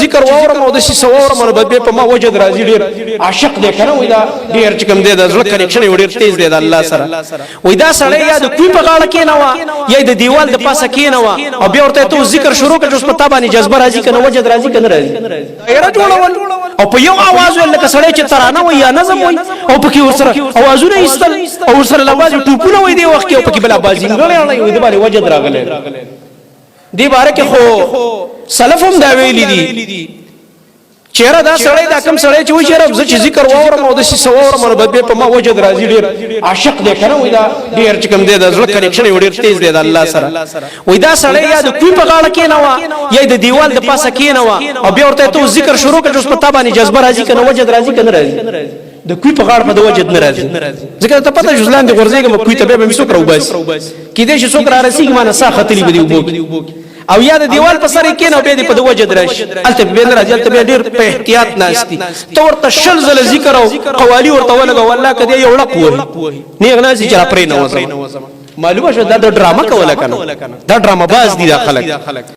ذکر واورم او د سوورم نو به په ما وجد راځي ډیر عاشق دی کنه وای دا ډیر چې کوم دی د زړه کنیکشن ډیر تیز دی د الله سره وای دا سړی یا د کوی په غاړه کې نه وا یا د دیوال د پاسه کې نه وا او بیا ورته ته ذکر شروع کړو په تابانه جذبه راځي کنه وجد راځي کنه راځي ایره جوړول او په یو आवाज ول که سړی چې ترانه وای یا نظم وای او په کې ورسره اوازونه ایستل او ورسره لوازم ټوپونه وای دی وخت کې او په کې بل بازی غړې وای دی باندې وجد راغله دی باره کې خو سلفم دا ویلي دي چیرې دا سړی دا کم سړی چې وای چیرې زه چې ذکر واورم او د سوورم نو به په ما وجد راځي ډیر عاشق دی کنه وای دا ډیر چې کوم دی د زړه کنیکشن ډیر تیز دی د الله سره وای دا سړی یا د کوی په غاړه کې نه وا یا د دیوال د پاسه کې نه وا او بیا ورته ته ذکر شروع کړو په تابانه جذبه راځي کنه وجد راځي کنه راځي د کوی په غاړه په د وجد نه راځي ځکه ته پته جزلان دی ورځيګم کوی ته به مسو کړو بس کې دې شي څوک را رسیږي ما نه سا خطلی بدی وبو او یا د دیوال په سر کې نه به په د وجد راشي الته به نه راځي الته به ډیر په احتیاط ناشتي تو ورته شل زل ذکر او قوالی ورته ولګو والله کدی یو لق وای نه غناسي چې پرې نه وځم معلومه شو دا ډراما کوله کنه دا ډراما باز دي دا خلک